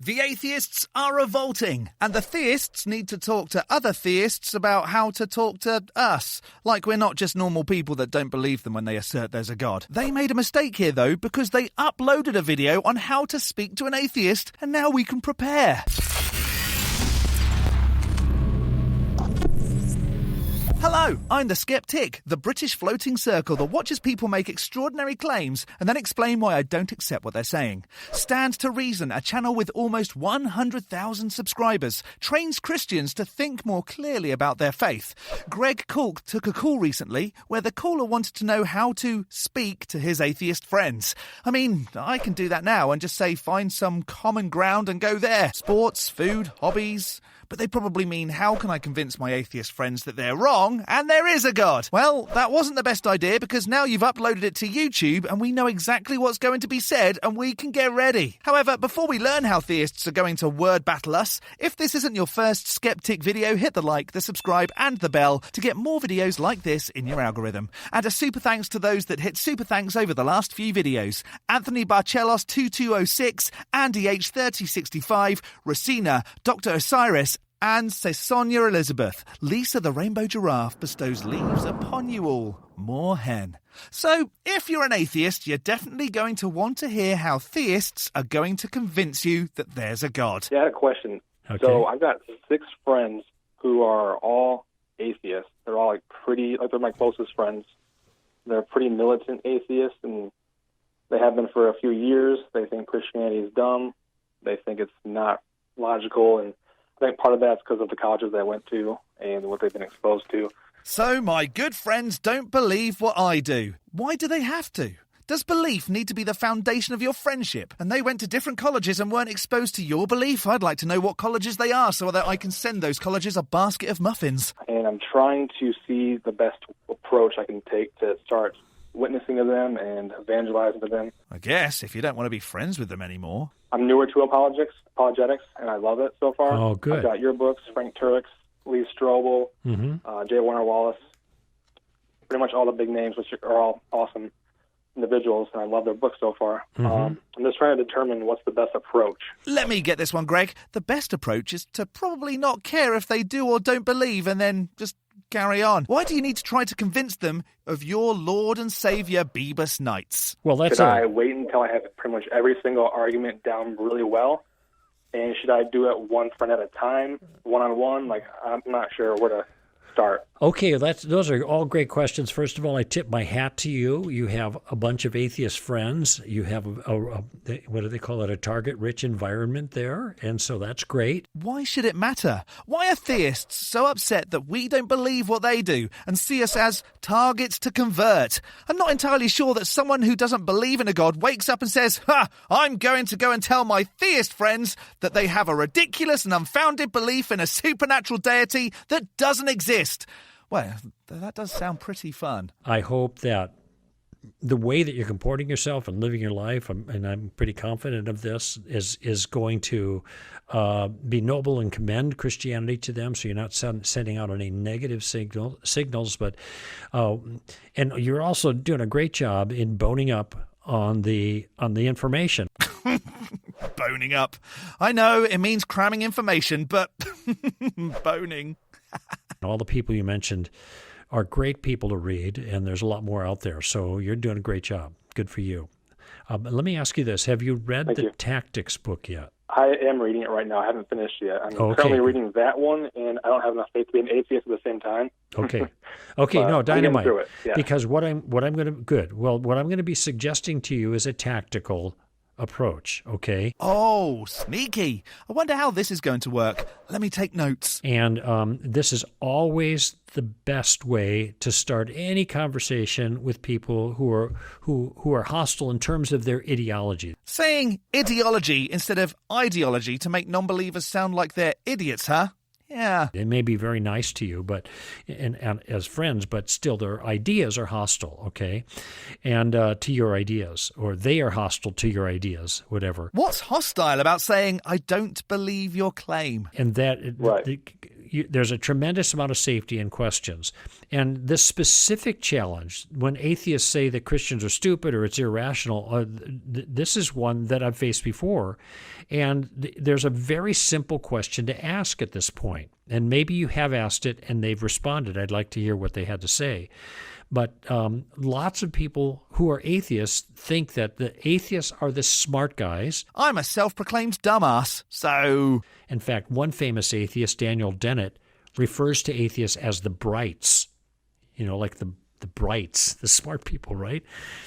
The atheists are revolting, and the theists need to talk to other theists about how to talk to us. Like we're not just normal people that don't believe them when they assert there's a God. They made a mistake here, though, because they uploaded a video on how to speak to an atheist, and now we can prepare. Hello, I'm the Skeptic, the British floating circle that watches people make extraordinary claims and then explain why I don't accept what they're saying. Stand to Reason, a channel with almost 100,000 subscribers, trains Christians to think more clearly about their faith. Greg Kulk took a call recently where the caller wanted to know how to speak to his atheist friends. I mean, I can do that now and just say find some common ground and go there. Sports, food, hobbies. But they probably mean, how can I convince my atheist friends that they're wrong and there is a God? Well, that wasn't the best idea because now you've uploaded it to YouTube and we know exactly what's going to be said and we can get ready. However, before we learn how theists are going to word battle us, if this isn't your first Skeptic video, hit the like, the subscribe and the bell to get more videos like this in your algorithm. And a super thanks to those that hit super thanks over the last few videos. Anthony Barcelos 2206, Andy H3065, Racina, Dr. Osiris, and Sonia Elizabeth. Lisa the Rainbow Giraffe bestows leaves upon you all. More hen. So, if you're an atheist, you're definitely going to want to hear how theists are going to convince you that there's a God. Yeah, I had a question. Okay. So, I've got 6 friends who are all atheists. They're all they're my closest friends. They're pretty militant atheists, and they have been for a few years. They think Christianity is dumb. They think it's not logical, and I think part of that's because of the colleges they went to and what they've been exposed to. So my good friends don't believe what I do. Why do they have to? Does belief need to be the foundation of your friendship? And they went to different colleges and weren't exposed to your belief? I'd like to know what colleges they are so that I can send those colleges a basket of muffins. And I'm trying to see the best approach I can take to start witnessing to them and evangelizing to them. I guess, if you don't want to be friends with them anymore. I'm newer to apologetics, and I love it so far. Oh, good. I've got your books, Frank Turek's, Lee Strobel, J. Warner Wallace, pretty much all the big names, which are all awesome individuals, and I love their books so far. I'm just trying to determine what's the best approach. Let me get this one, Greg. The best approach is to probably not care if they do or don't believe and then just carry on. Why do you need to try to convince them of your Lord and Saviour Beebus Knights? Well, Should I wait until I have pretty much every single argument down really well? And should I do it one friend at a time, one-on-one? I'm not sure where to start. Okay, those are all great questions. First of all, I tip my hat to you. You have a bunch of atheist friends. You have what do they call it, a target-rich environment there, and so that's great. Why should it matter? Why are theists so upset that we don't believe what they do and see us as targets to convert? I'm not entirely sure that someone who doesn't believe in a God wakes up and says, I'm going to go and tell my theist friends that they have a ridiculous and unfounded belief in a supernatural deity that doesn't exist. Well, that does sound pretty fun. I hope that the way that you're comporting yourself and living your life, and I'm pretty confident of this, is going to be noble and commend Christianity to them, so you're not sending out any negative signals. But and you're also doing a great job in boning up on the information. Boning up. I know, it means cramming information, but boning. All the people you mentioned are great people to read, and there's a lot more out there. So you're doing a great job. Good for you. Let me ask you this. Have you read the Tactics book yet? I am reading it right now. I haven't finished yet. I'm currently reading that one, and I don't have enough faith to be an atheist at the same time. Okay. No, dynamite. Through it, yeah. Because what I'm going to be suggesting to you is a tactical approach, okay? Oh, sneaky. I wonder how this is going to work. Let me take notes. And this is always the best way to start any conversation with people who are hostile in terms of their ideology. Saying ideology instead of ideology to make non-believers sound like they're idiots, huh? Yeah. They may be very nice to you, but and as friends, but still their ideas are hostile, okay? And to your ideas, or they are hostile to your ideas, whatever. What's hostile about saying, I don't believe your claim? And that, there's a tremendous amount of safety in questions. And this specific challenge, when atheists say that Christians are stupid or it's irrational, this is one that I've faced before. And there's a very simple question to ask at this point. And maybe you have asked it and they've responded. I'd like to hear what they had to say. But lots of people who are atheists think that the atheists are the smart guys. I'm a self-proclaimed dumbass, so... In fact, one famous atheist, Daniel Dennett, refers to atheists as the brights. Like the brights, the smart people, right?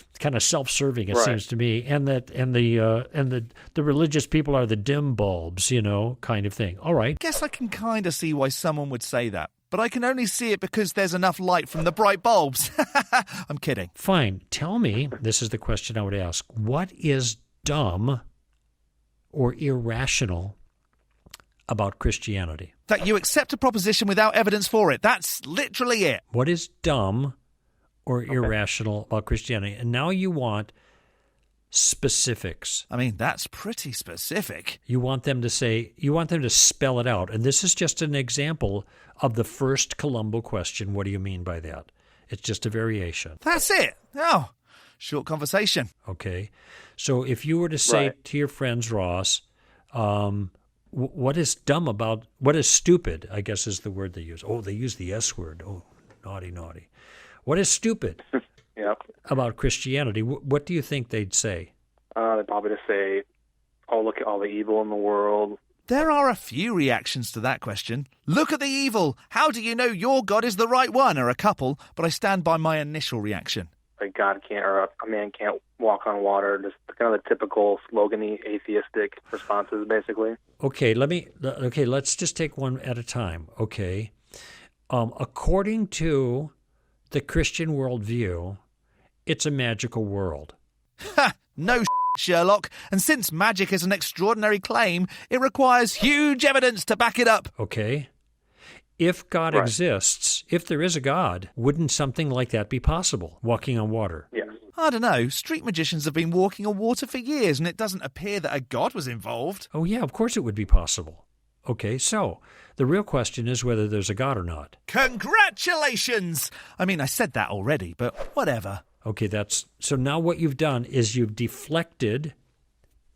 It's kind of self-serving, it seems to me. And the religious people are the dim bulbs, kind of thing. All right. Guess I can kind of see why someone would say that. But I can only see it because there's enough light from the bright bulbs. I'm kidding. Fine. Tell me, this is the question I would ask, what is dumb or irrational about Christianity? That you accept a proposition without evidence for it. That's literally it. What is dumb or irrational about Christianity? And now you want specifics. I mean, that's pretty specific. You want them to spell it out. And this is just an example of the first Columbo question. What do you mean by that? It's just a variation. That's it. Oh, short conversation. Okay. So if you were to say to your friends, Ross, what is stupid, I guess is the word they use. Oh, they use the S word. Oh, naughty, naughty. What is stupid about Christianity? What do you think they'd say? They'd probably just say, oh, look at all the evil in the world. There are a few reactions to that question. Look at the evil. How do you know your God is the right one? Or a couple, but I stand by my initial reaction. Like God can't, or a man can't walk on water. Just kind of the typical slogan-y atheistic responses, basically. Okay, let's just take one at a time. Okay. According to the Christian worldview, it's a magical world. Ha! No, Sherlock. And since magic is an extraordinary claim, it requires huge evidence to back it up. Okay. If God exists, if there is a God, wouldn't something like that be possible? Walking on water? Yes. I don't know. Street magicians have been walking on water for years, and it doesn't appear that a God was involved. Oh, yeah, of course it would be possible. Okay, so the real question is whether there's a God or not. Congratulations! I mean, I said that already, but whatever. Okay, so now what you've done is you've deflected,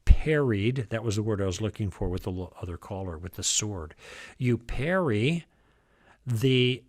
parried, that was the word I was looking for with the other caller, with the sword. You parry the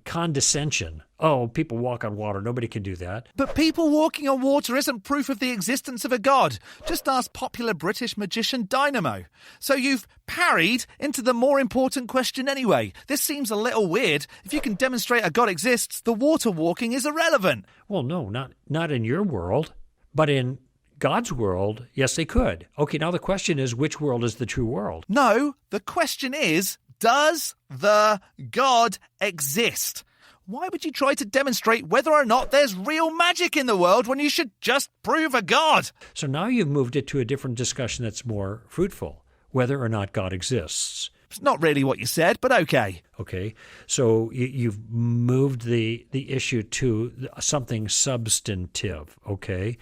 condescension. Oh, people walk on water. Nobody can do that. But people walking on water isn't proof of the existence of a god. Just ask popular British magician Dynamo. So you've parried into the more important question anyway. This seems a little weird. If you can demonstrate a god exists, the water walking is irrelevant. Well, no, not in your world, but in God's world, yes, they could. Okay, now the question is, which world is the true world? No, the question is, does the God exist? Why would you try to demonstrate whether or not there's real magic in the world when you should just prove a God? So now you've moved it to a different discussion that's more fruitful, whether or not God exists. It's not really what you said, but okay. Okay, so you've moved the issue to something substantive, okay?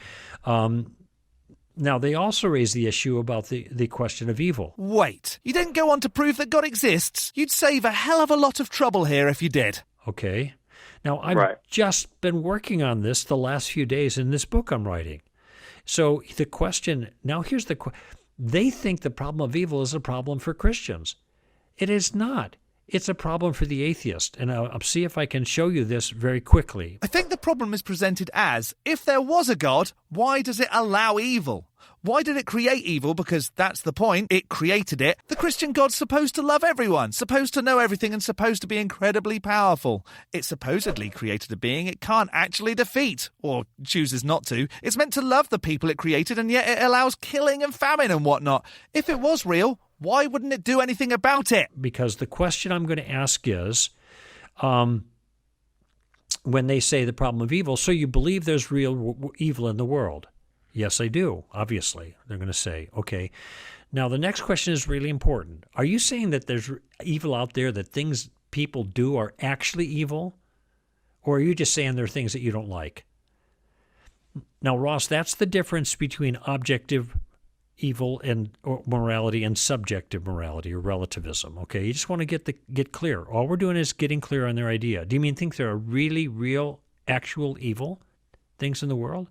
Now, they also raise the issue about the question of evil. Wait, you didn't go on to prove that God exists? You'd save a hell of a lot of trouble here if you did. Okay. Now, I've just been working on this the last few days in this book I'm writing. So the question, now here's the question. They think the problem of evil is a problem for Christians. It is not. It's a problem for the atheist, and I'll see if I can show you this very quickly. I think the problem is presented as, if there was a God, why does it allow evil? Why did it create evil? Because that's the point. It created it. The Christian God's supposed to love everyone, supposed to know everything, and supposed to be incredibly powerful. It supposedly created a being it can't actually defeat, or chooses not to. It's meant to love the people it created, and yet it allows killing and famine and whatnot. If it was real, why wouldn't it do anything about it? Because the question I'm going to ask is, when they say the problem of evil, so you believe there's real evil in the world? Yes, I do, obviously. They're going to say, okay. Now, the next question is really important. Are you saying that there's evil out there, that things people do are actually evil? Or are you just saying there are things that you don't like? Now, Ross, that's the difference between objective evil and or morality and subjective morality or relativism. Okay, you just want to get clear. All we're doing is getting clear on their idea. Do you think there are really real, actual evil things in the world?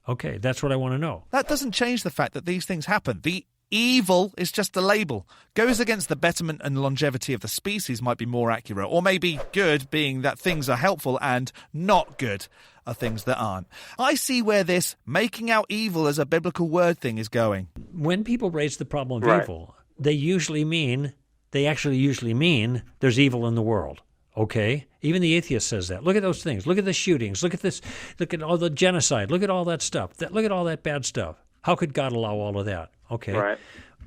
Okay, that's what I want to know. That doesn't change the fact that these things happen. The evil is just a label. Goes against the betterment and longevity of the species might be more accurate. Or maybe good being that things are helpful and not good are things that aren't. I see where this making out evil as a biblical word thing is going. When people raise the problem of evil, they actually usually mean there's evil in the world. Okay? Even the atheist says that. Look at those things. Look at the shootings. Look at this. Look at all the genocide. Look at all that stuff. Look at all that bad stuff. How could God allow all of that? Okay. Right.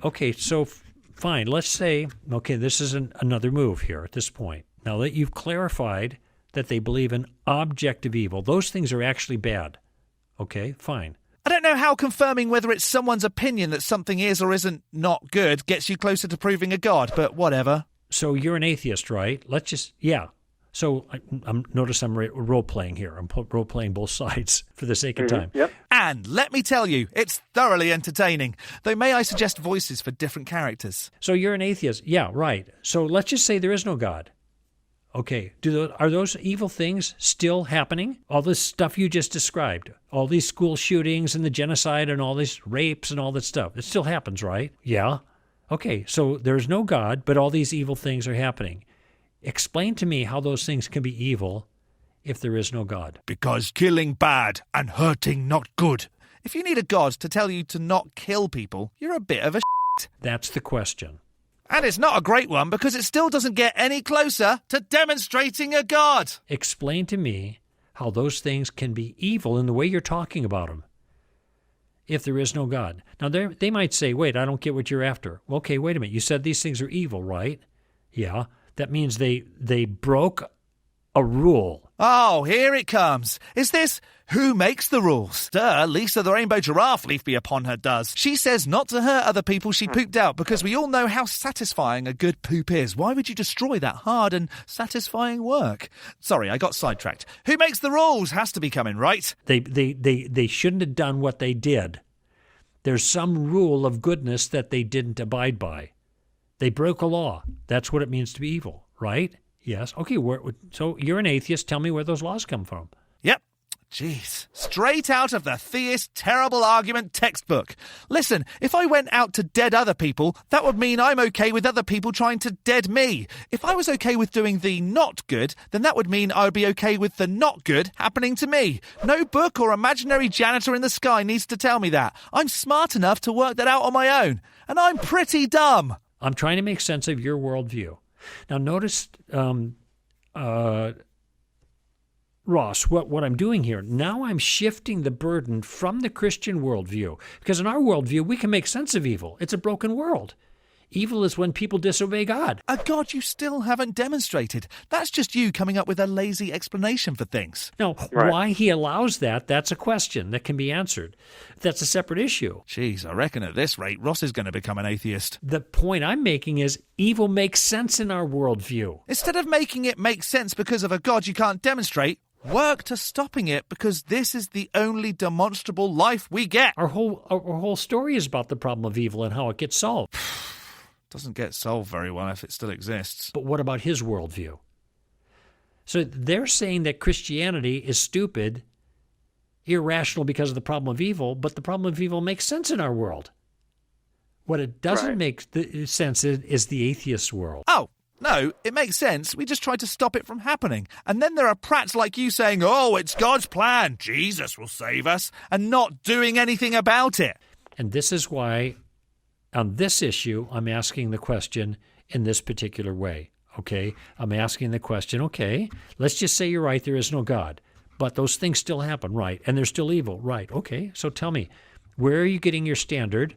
Okay, so fine. Let's say, okay, this is another move here at this point. Now that you've clarified that they believe in objective evil, those things are actually bad. Okay, fine. I don't know how confirming whether it's someone's opinion that something is or isn't not good gets you closer to proving a God, but whatever. So you're an atheist, right? So notice I'm role-playing here. I'm role-playing both sides for the sake of time. Yep. And let me tell you, it's thoroughly entertaining. Though may I suggest voices for different characters? So you're an atheist. Yeah, right. So let's just say there is no God. Okay. Are those evil things still happening? All this stuff you just described, all these school shootings and the genocide and all these rapes and all that stuff, it still happens, right? Yeah. Okay, so there's no God, but all these evil things are happening. Explain to me how those things can be evil if there is no God. Because killing bad and hurting not good. If you need a God to tell you to not kill people, you're a bit of a shit. That's the question. And it's not a great one because it still doesn't get any closer to demonstrating a God. Explain to me how those things can be evil in the way you're talking about them if there is no God. Now, they might say, wait, I don't get what you're after. Well, okay, wait a minute. You said these things are evil, right? Yeah. That means they broke a rule. Oh, here it comes. Is this who makes the rules? Duh, Lisa the Rainbow Giraffe Leaf be upon her does. She says not to hurt other people she pooped out because we all know how satisfying a good poop is. Why would you destroy that hard and satisfying work? Sorry, I got sidetracked. Who makes the rules has to be coming, right? They shouldn't have done what they did. There's some rule of goodness that they didn't abide by. They broke a law. That's what it means to be evil, right? Yes. Okay, so you're an atheist. Tell me where those laws come from. Yep. Jeez. Straight out of the Theist terrible argument textbook. Listen, if I went out to dead other people, that would mean I'm okay with other people trying to dead me. If I was okay with doing the not good, then that would mean I would be okay with the not good happening to me. No book or imaginary janitor in the sky needs to tell me that. I'm smart enough to work that out on my own. And I'm pretty dumb. I'm trying to make sense of your worldview. Now, notice, Ross, what I'm doing here, now I'm shifting the burden from the Christian worldview. Because in our worldview, we can make sense of evil. It's a broken world. Evil is when people disobey God. A God you still haven't demonstrated. That's just you coming up with a lazy explanation for things. Now, why he allows that's a question that can be answered. That's a separate issue. Jeez, I reckon at this rate, Ross is going to become an atheist. The point I'm making is evil makes sense in our worldview. Instead of making it make sense because of a God you can't demonstrate, work to stopping it because this is the only demonstrable life we get. Our whole story is about the problem of evil and how it gets solved. Doesn't get solved very well if it still exists. But what about his worldview? So they're saying that Christianity is stupid, irrational because of the problem of evil, but the problem of evil makes sense in our world. What it doesn't make sense is the atheist world. Oh, no, it makes sense. We just tried to stop it from happening. And then there are prats like you saying, oh, it's God's plan. Jesus will save us, and not doing anything about it. And this is why on this issue, I'm asking the question in this particular way, okay? I'm asking the question, okay, let's just say you're right, there is no God, but those things still happen, right? And they're still evil, right? Okay, so tell me, where are you getting your standard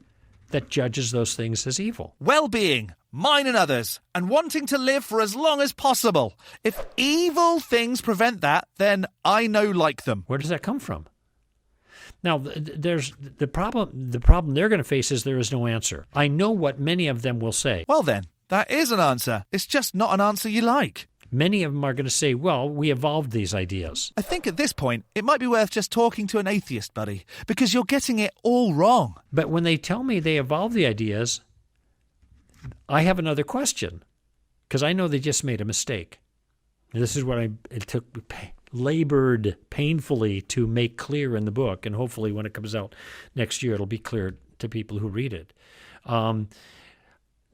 that judges those things as evil? Well-being, mine and others, and wanting to live for as long as possible. If evil things prevent that, then I no like them. Where does that come from? Now, there's the problem they're going to face is there is no answer. I know what many of them will say. Well then, that is an answer. It's just not an answer you like. Many of them are going to say, well, we evolved these ideas. I think at this point, it might be worth just talking to an atheist, buddy, because you're getting it all wrong. But when they tell me they evolved the ideas, I have another question, because I know they just made a mistake. And this is what it labored painfully to make clear in the book, and hopefully when it comes out next year, it'll be clear to people who read it.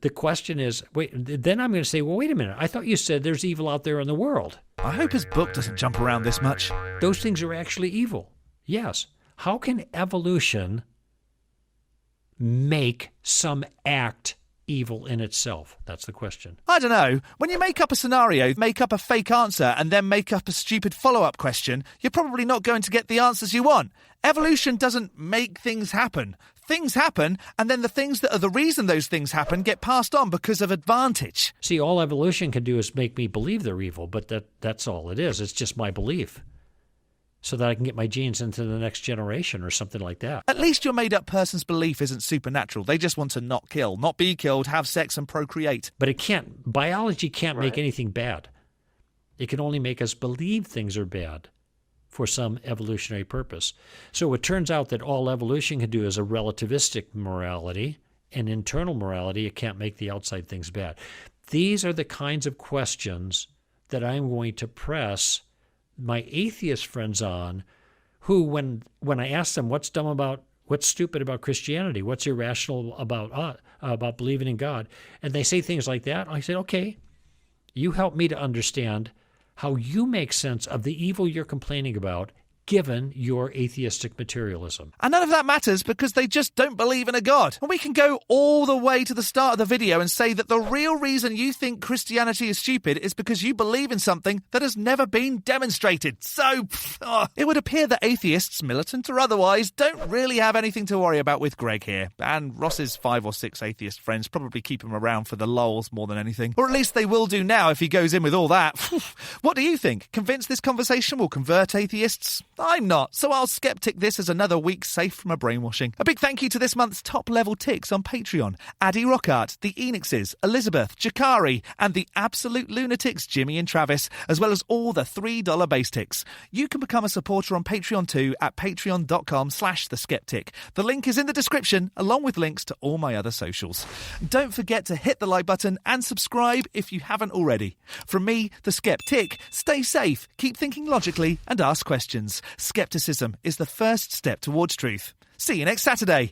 The question is, then I'm going to say, well, wait a minute. I thought you said there's evil out there in the world. I hope his book doesn't jump around this much. Those things are actually evil. Yes. How can evolution make some act evil in itself? That's the question. I don't know. When you make up a scenario, make up a fake answer, and then make up a stupid follow-up question, you're probably not going to get the answers you want. Evolution doesn't make things happen. Things happen, and then the things that are the reason those things happen get passed on because of advantage. See, all evolution can do is make me believe they're evil, but that's all it is. It's just my belief, so that I can get my genes into the next generation or something like that. At least your made-up person's belief isn't supernatural. They just want to not kill, not be killed, have sex and procreate. But biology can't make anything bad. It can only make us believe things are bad for some evolutionary purpose. So it turns out that all evolution can do is a relativistic morality, and internal morality. It can't make the outside things bad. These are the kinds of questions that I'm going to press my atheist friends on, who, when I ask them what's stupid about Christianity, what's irrational about believing in God, and they say things like that, I say, okay, you help me to understand how you make sense of the evil you're complaining about, given your atheistic materialism. And none of that matters because they just don't believe in a God. And we can go all the way to the start of the video and say that the real reason you think Christianity is stupid is because you believe in something that has never been demonstrated. So, it would appear that atheists, militant or otherwise, don't really have anything to worry about with Greg here. And Ross's 5 or 6 atheist friends probably keep him around for the lols more than anything. Or at least they will do now if he goes in with all that. What do you think? Convinced this conversation will convert atheists? I'm not, so I'll skeptic this as another week safe from a brainwashing. A big thank you to this month's top-level ticks on Patreon: Addy Rockart, the Enixes, Elizabeth, Jakari, and the absolute lunatics Jimmy and Travis, as well as all the $3 base ticks. You can become a supporter on Patreon too at patreon.com/theskeptic. The link is in the description, along with links to all my other socials. Don't forget to hit the like button and subscribe if you haven't already. From me, the Skeptic, stay safe, keep thinking logically, and ask questions. Skepticism is the first step towards truth. See you next Saturday.